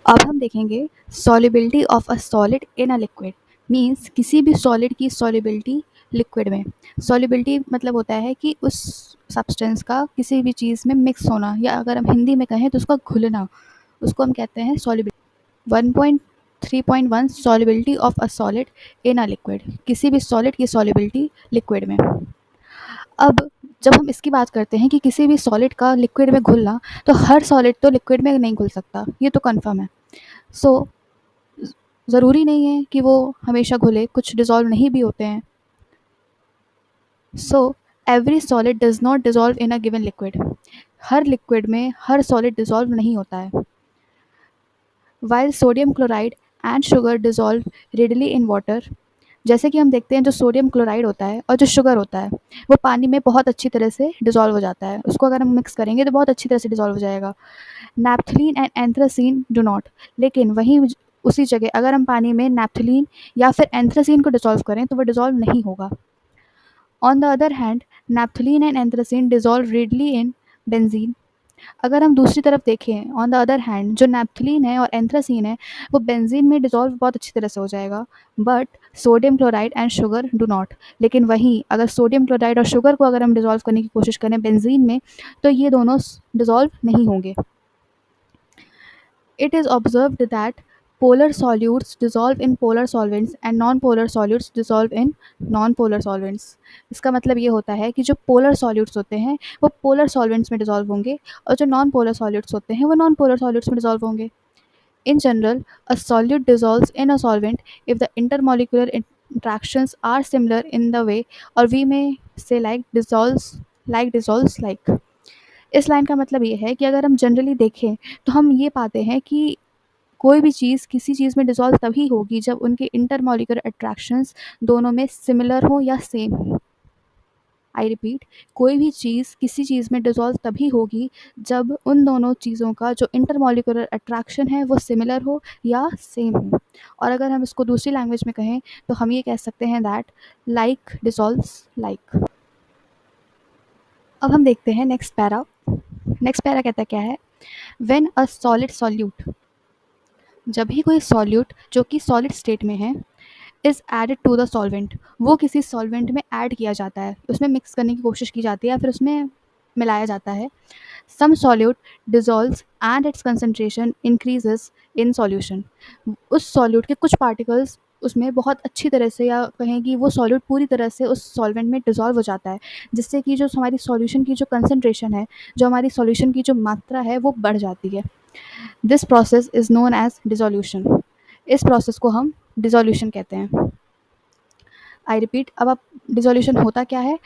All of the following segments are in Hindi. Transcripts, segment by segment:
अब हम देखेंगे solubility of a solid in a liquid. Means किसी भी सॉलिड की सॉल्युबिलिटी लिक्विड में। सॉल्युबिलिटी मतलब होता है कि उस सब्सटेंस का किसी भी चीज़ में मिक्स होना, या अगर हम हिंदी में कहें तो उसका घुलना, उसको हम कहते हैं solubility. 1.3.1 solubility of a solid in a liquid, किसी भी सॉलिड की सॉल्युबिलिटी लिक्विड में। अब जब हम इसकी बात करते हैं कि किसी भी सॉलिड का लिक्विड में घुलना, तो हर सॉलिड तो लिक्विड में नहीं घुल सकता, ये तो कन्फर्म है। सो ज़रूरी नहीं है कि वो हमेशा घुले, कुछ डिज़ोल्व नहीं भी होते हैं। So every solid does not dissolve in a given liquid, हर लिक्विड में हर सॉलिड डिज़ोल्व नहीं होता है। While sodium chloride and sugar dissolve readily in water, जैसे कि हम देखते हैं जो सोडियम क्लोराइड होता है और जो शुगर होता है वो पानी में बहुत अच्छी तरह से डिज़ोल्व हो जाता है, उसको अगर हम मिक्स करेंगे तो बहुत अच्छी तरह से डिज़ोल्व हो जाएगा। Naphthalene and anthracene do not, लेकिन वहीं उसी जगह अगर हम पानी में नैप्थलीन या फिर एंथ्रासीन को डिज़ोल्व करें तो वो डिज़ोल्व नहीं होगा। On the other hand naphthalene and anthracene dissolve readily in benzene. अगर हम दूसरी तरफ देखें, ऑन द अदर हैंड जो नैप्थलीन है और एंथ्रासीन है वो बेंजीन में डिज़ोल्व बहुत अच्छी तरह से हो जाएगा, but sodium chloride and sugar do not. लेकिन वहीं अगर सोडियम क्लोराइड और शुगर को अगर हम डिज़ोल्व करने की कोशिश करें बेंजीन में, तो ये दोनों डिज़ोल्व नहीं होंगे। It is observed that polar solutes dissolve in polar solvents and non-polar solutes dissolve in non-polar solvents। इसका मतलब ये होता है कि जो polar solutes होते हैं वो polar solvents में dissolve होंगे और जो non-polar solutes होते हैं वो non-polar solutes में dissolve होंगे। In general, a solute dissolves in a solvent if the intermolecular interactions are similar in the way, or we may say like dissolves like। इस लाइन का मतलब ये है कि अगर हम जनरली देखें तो हम ये पाते हैं कि कोई भी चीज़ किसी चीज़ में डिज़ोल्व तभी होगी जब उनके इंटरमॉलिक्यूलर अट्रैक्शंस दोनों में सिमिलर हो या सेम हो। आई रिपीट, कोई भी चीज़ किसी चीज़ में डिज़ोल्व तभी होगी जब उन दोनों चीज़ों का जो इंटरमॉलिक्यूलर अट्रैक्शन है वो सिमिलर हो या सेम हो। और अगर हम इसको दूसरी लैंग्वेज में कहें तो हम ये कह सकते हैं दैट लाइक डिज़ोल्व्स लाइक। अब हम देखते हैं नेक्स्ट पैरा। नेक्स्ट पैरा कहता क्या है, व्हेन अ सॉलिड सॉल्यूट, जब भी कोई सॉल्यूट जो कि सॉलिड स्टेट में है is added to the solvent, वो किसी सॉल्वेंट में ऐड किया जाता है, उसमें मिक्स करने की कोशिश की जाती है या फिर उसमें मिलाया जाता है। Some solute dissolves and its concentration increases in solution, उस सॉल्यूट के कुछ पार्टिकल्स उसमें बहुत अच्छी तरह से, या कहें कि वो सॉल्यूट पूरी तरह से उस सॉल्वेंट में डिज़ोल्व हो जाता है, जिससे कि जो हमारी सॉल्यूशन की जो कंसनट्रेशन है, जो हमारी सॉल्यूशन की जो मात्रा है वो बढ़ जाती है। This process is known as dissolution, इस प्रोसेस को हम डिज़ोल्यूशन कहते हैं। आई रिपीट, अब आप डिज़ोल्यूशन होता क्या है।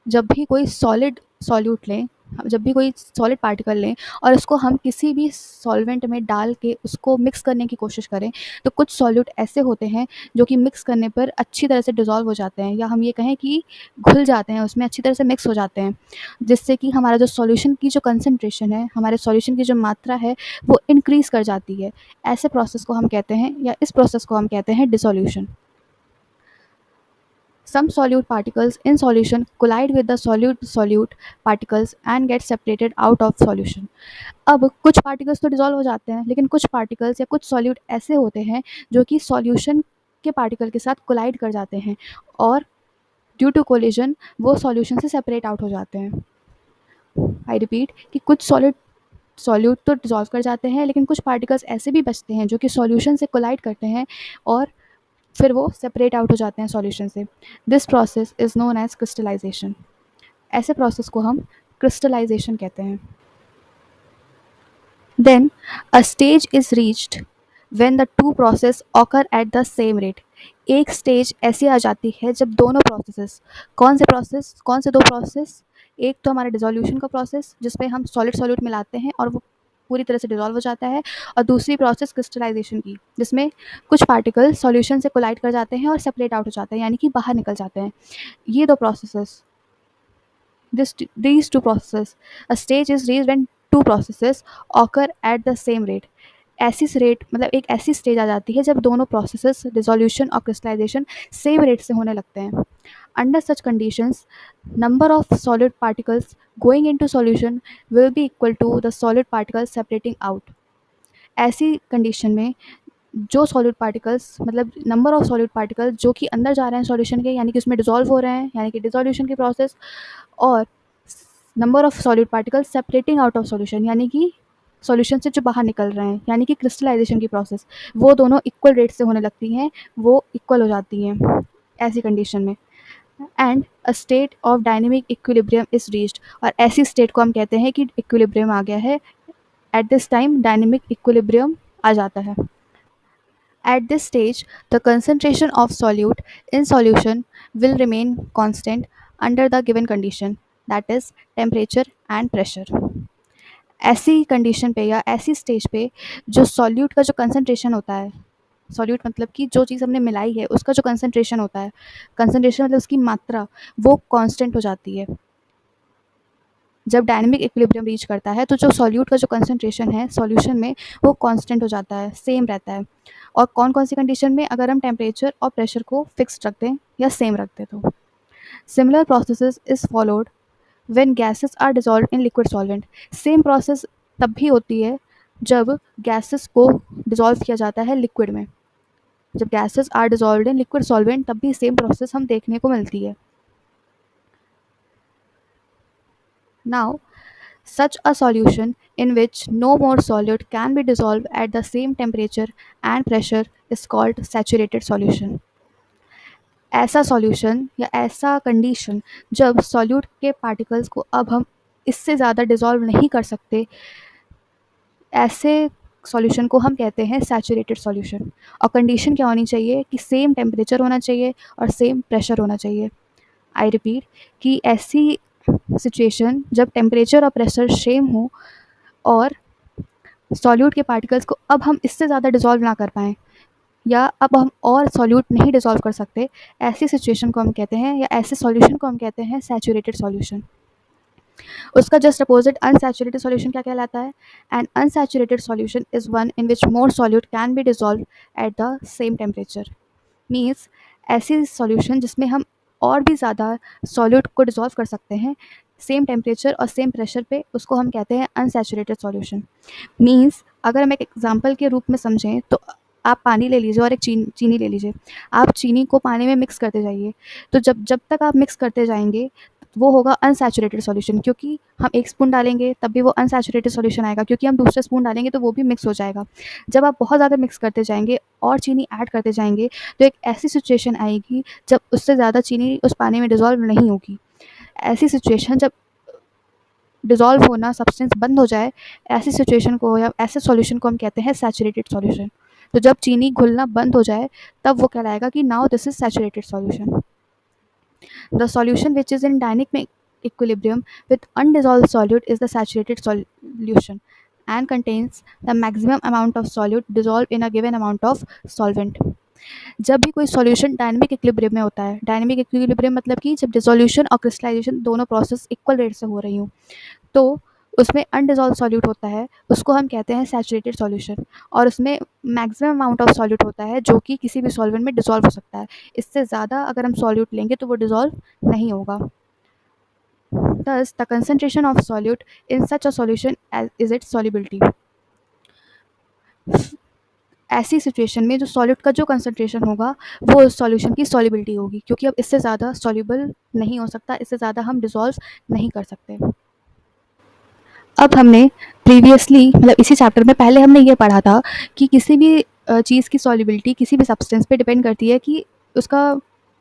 जब भी कोई सॉलिड सॉल्यूट लें, जब भी कोई सॉलिड पार्टिकल लें और उसको हम किसी भी सॉल्वेंट में डाल के उसको मिक्स करने की कोशिश करें, तो कुछ सॉल्यूट ऐसे होते हैं जो कि मिक्स करने पर अच्छी तरह से डिज़ोल्व हो जाते हैं, या हम ये कहें कि घुल जाते हैं, उसमें अच्छी तरह से मिक्स हो जाते हैं, जिससे कि हमारा जो सॉल्यूशन की जो कंसनट्रेशन है, हमारे सॉल्यूशन की जो मात्रा है वो इंक्रीज़ कर जाती है। ऐसे प्रोसेस को हम कहते हैं, या इस प्रोसेस को हम कहते हैं dissolution. Some solute particles in solution collide with the solute particles and get separated out of solution। अब कुछ पार्टिकल्स तो डिसॉल्व हो जाते हैं, लेकिन कुछ पार्टिकल्स या कुछ सॉल्यूट ऐसे होते हैं जो कि सॉल्यूशन के पार्टिकल के साथ कोलाइड कर जाते हैं और ड्यू टू कोलिजन वो सॉल्यूशन से सेपरेट आउट हो जाते हैं। आई रिपीट कि कुछ सॉल्यूट तो डिसॉल्व कर जाते हैं, लेकिन कुछ पार्टिकल्स ऐसे भी बचते हैं जो कि सॉल्यूशन से कोलाइड करते हैं और फिर वो सेपरेट आउट हो जाते हैं सॉल्यूशन से। This process is known as crystallisation, ऐसे प्रोसेस को हम क्रिस्टलाइजेशन कहते हैं। Then a stage is reached when the two process occur at the same rate. एक स्टेज ऐसी आ जाती है जब दोनों प्रोसेसेस, कौन से दो प्रोसेस, एक तो हमारा डिसोल्यूशन का प्रोसेस जिसमें हम सॉलिड सॉल्यूट मिलाते हैं और वो पूरी तरह से डिसॉल्व हो जाता है, और दूसरी प्रोसेस क्रिस्टलाइजेशन की, जिसमें कुछ पार्टिकल सॉल्यूशन से कोलाइड कर जाते हैं और सेपरेट आउट हो जाते हैं, यानी कि बाहर निकल जाते हैं। ये दो processes, these two processes, a stage is reached when two processes occur at the same rate। ऐसी रेट मतलब एक ऐसी स्टेज आ जाती है जब दोनों प्रोसेसेस डिसोल्यूशन और क्रिस्टलाइजेशन सेम रेट से होने लगते हैं। Under such conditions number of solid particles going into solution will be equal to the solid particles separating out। ऐसी कंडीशन में जो सॉलिड पार्टिकल्स मतलब नंबर ऑफ सॉलिड पार्टिकल्स जो कि अंदर जा रहे हैं सॉल्यूशन के, यानी कि उसमें डिसॉल्व हो रहे हैं, यानी कि डिसॉल्यूशन की प्रोसेस, और number of solid particles separating out of solution, यानी कि सॉल्यूशन से जो बाहर निकल रहे हैं, यानी कि क्रिस्टलाइजेशन की प्रोसेस, वो दोनों इक्वल रेट से होने लगती हैं, वो इक्वल हो जाती हैं ऐसी कंडीशन में। And a state of dynamic equilibrium is reached, और ऐसी स्टेट को हम कहते हैं कि इक्विलिब्रियम आ गया है। At this time dynamic equilibrium आ जाता है। At this stage, the concentration of solute in solution will remain constant under the given condition, that is temperature and pressure. ऐसी कंडीशन पे या ऐसी स्टेज पे जो सॉल्यूट का जो कंसंट्रेशन होता है, सॉल्यूट मतलब कि जो चीज़ हमने मिलाई है उसका जो कंसंट्रेशन होता है, कंसंट्रेशन मतलब उसकी मात्रा, वो कांस्टेंट हो जाती है। जब डायनेमिक इक्विलिब्रियम रीच करता है तो जो सॉल्यूट का जो कंसंट्रेशन है सॉल्यूशन में, वो कांस्टेंट हो जाता है, सेम रहता है। और कौन कौन सी कंडीशन में? अगर हम टेम्परेचर और प्रेशर को फिक्स रख दें या सेम रख दें तो। Similar processes is followed when gases are dissolve in liquid solvent. Same process तब भी होती है जब गैसेस को डिजॉल्व किया जाता है लिक्विड में। जब gases are dissolve in liquid solvent तब भी सेम प्रोसेस हम देखने को मिलती है। Now such a solution in which no more solute can be dissolved at the same temperature and pressure is called saturated solution. ऐसा सॉल्यूशन या ऐसा कंडीशन जब सॉल्यूट के पार्टिकल्स को अब हम इससे ज़्यादा डिसॉल्व नहीं कर सकते, ऐसे सॉल्यूशन को हम कहते हैं सैचुरेटेड सॉल्यूशन। और कंडीशन क्या होनी चाहिए कि सेम टेम्परेचर होना चाहिए और सेम प्रेशर होना चाहिए। आई रिपीट कि ऐसी सिचुएशन जब टेम्परेचर और प्रेशर सेम हो और सॉल्यूट के पार्टिकल्स को अब हम इससे ज़्यादा डिसॉल्व ना कर पाएँ, या अब हम और सॉल्यूट नहीं डिसॉल्व कर सकते, ऐसी सिचुएशन को हम कहते हैं, या ऐसे सॉल्यूशन को हम कहते हैं सैचुरेटेड सॉल्यूशन। उसका जस्ट अपोजिट अनसैचुरेटेड सॉल्यूशन क्या कहलाता है? N unsaturated solution is one in which more solute can be dissolve eight the same temperature. Means ऐसी सॉल्यूशन जिसमें हम और भी ज़्यादा सॉल्यूट को डिसॉल्व कर सकते हैं सेम टेम्परेचर और सेम प्रेशर पे, उसको हम कहते हैं अनसैचुरेटेड सॉल्यूशन। मीन्स अगर हम एक एग्जांपल के रूप में समझें तो आप पानी ले लीजिए और एक चीनी ले लीजिए। आप चीनी को पानी में मिक्स करते जाइए, तो जब जब तक आप मिक्स करते जाएंगे वो होगा अनसैचुरेटेड सॉल्यूशन, क्योंकि हम एक स्पून डालेंगे तब भी वो अनसैचुरेटेड सॉल्यूशन आएगा, क्योंकि हम दूसरा स्पून डालेंगे तो वो भी मिक्स हो जाएगा। जब आप बहुत ज़्यादा मिक्स करते जाएंगे और चीनी ऐड करते जाएंगे तो एक ऐसी सिचुएशन आएगी जब उससे ज़्यादा चीनी उस पानी में डिसॉल्व नहीं होगी। ऐसी सिचुएशन जब डिसॉल्व होना सब्सटेंस बंद हो जाए, ऐसी सिचुएशन को या ऐसे सॉल्यूशन को हम कहते हैं सैचुरेटेड सॉल्यूशन। तो जब चीनी घुलना बंद हो जाए तब वो कहलाएगा कि now this is saturated solution. The solution which is in dynamic equilibrium with undissolved solute is the saturated solution and contains the maximum amount of solute dissolved in a given amount of solvent. जब भी कोई सॉल्यूशन डायनेमिक इक्विलिब्रियम में होता है, डायनेमिक इक्विलिब्रियम मतलब कि जब डिसोल्यूशन और क्रिस्टलाइजेशन दोनों प्रोसेस इक्वल रेट से हो रही हूँ, तो उसमें अनडिसॉल्व सॉल्यूट होता है, उसको हम कहते हैं सैचुरेटेड सॉल्यूशन। और उसमें मैक्सिमम अमाउंट ऑफ सॉल्यूट होता है जो कि किसी भी सॉल्वेंट में डिसॉल्व हो सकता है। इससे ज़्यादा अगर हम सॉल्यूट लेंगे तो वो डिसॉल्व नहीं होगा। Thus, the concentration of solute in such a solution as is its solubility. ऐसी सिचुएशन में जो सॉल्यूट का जो कंसंट्रेशन होगा वो उस सॉल्यूशन की सॉल्युबिलिटी होगी, क्योंकि अब इससे ज़्यादा सॉल्युबल नहीं हो सकता, इससे ज़्यादा हम डिसॉल्व नहीं कर सकते। अब हमने प्रीवियसली मतलब इसी चैप्टर में पहले हमने ये पढ़ा था कि किसी भी चीज़ की सॉल्युबिलिटी किसी भी सब्सटेंस पे डिपेंड करती है कि उसका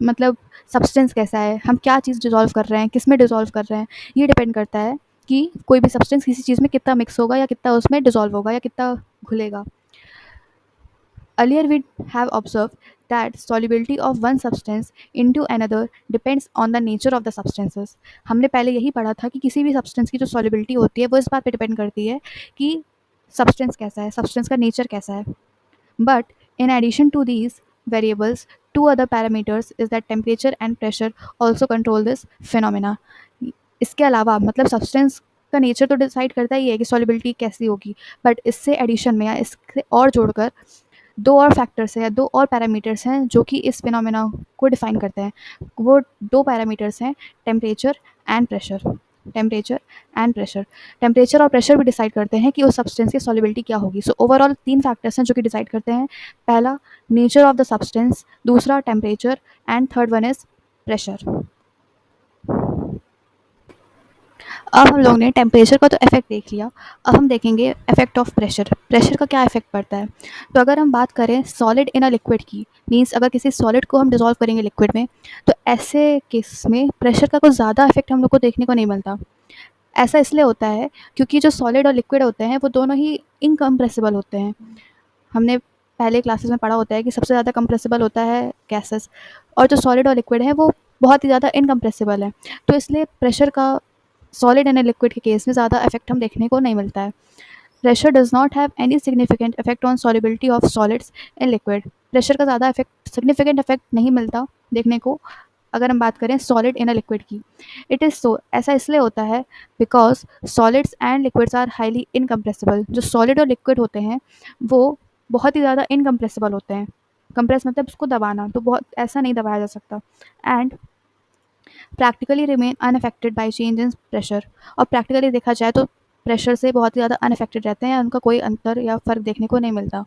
मतलब सब्सटेंस कैसा है, हम क्या चीज़ डिसॉल्व कर रहे हैं, किस में डिसॉल्व कर रहे हैं, ये डिपेंड करता है कि कोई भी सब्सटेंस किसी चीज़ में कितना मिक्स होगा या कितना उसमें डिसॉल्व होगा या कितना घुलेगा। Earlier we have observed that solubility of one substance into another depends on the nature of the substances. हमने पहले यही पढ़ा था कि किसी भी सब्सटेंस की जो सॉल्युबिलिटी होती है वो इस बात पे डिपेंड करती है कि सब्सटेंस कैसा है, सब्सटेंस का नेचर कैसा है। But in addition to these variables, two other parameters is that temperature and pressure also control this phenomena. इसके अलावा मतलब सब्सटेंस का नेचर तो डिसाइड करता ही है कि सॉल्युबिलिटी कैसी होगी, बट इससे एडिशन में या इससे और जोड़कर दो और फैक्टर्स हैं या दो और पैरामीटर्स हैं जो कि इस फिनोमेना को डिफाइन करते हैं। वो दो पैरामीटर्स हैं temperature and pressure. Temperature and pressure. Temperature और प्रेशर भी डिसाइड करते हैं कि उस सब्सटेंस की सॉलिबिलिटी क्या होगी। सो ओवरऑल 3 फैक्टर्स हैं जो कि डिसाइड करते हैं। पहला नेचर ऑफ द सब्सटेंस, दूसरा temperature and third one is pressure. अब हम लोग ने टेम्परेचर का तो इफेक्ट देख लिया, अब हम देखेंगे इफेक्ट ऑफ प्रेशर। प्रेशर का क्या इफेक्ट पड़ता है? तो अगर हम बात करें सॉलिड इन अ लिक्विड की, मीन्स अगर किसी सॉलिड को हम डिजोल्व करेंगे लिक्विड में, तो ऐसे केस में प्रेशर का कुछ ज़्यादा इफेक्ट हम लोग को देखने को नहीं मिलता। ऐसा इसलिए होता है क्योंकि जो सॉलिड और लिक्विड होते हैं वो दोनों ही इनकम्प्रेसिबल होते हैं। हमने पहले क्लासेस में पढ़ा होता है कि सबसे ज़्यादा कंप्रेसिबल होता है गैसेस, और जो सॉलिड और लिक्विड है वो बहुत ही ज़्यादा इनकम्प्रेसिबल है। तो इसलिए प्रेशर का सॉलिड एंड लिक्विड के केस में ज़्यादा इफेक्ट हम देखने को नहीं मिलता है। Pressure does not have any significant effect on solubility of solids in liquid. Pressure का ज़्यादा इफेक्ट, सिग्निफिकेंट इफेक्ट नहीं मिलता देखने को अगर हम बात करें सॉलिड इन अ लिक्विड की। इट इज़ सो, ऐसा इसलिए होता है because solids and liquids are highly incompressible. जो सॉलिड और लिक्विड होते हैं वो बहुत ही ज़्यादा इनकम्प्रेसिबल होते हैं। कंप्रेस मतलब उसको दबाना, तो बहुत ऐसा नहीं दबाया जा सकता। And practically remain unaffected by change in pressure. और प्रैक्टिकली देखा जाए तो प्रेशर से बहुत ही ज़्यादा अनअफेक्टेड रहते हैं, उनका कोई अंतर या फ़र्क देखने को नहीं मिलता।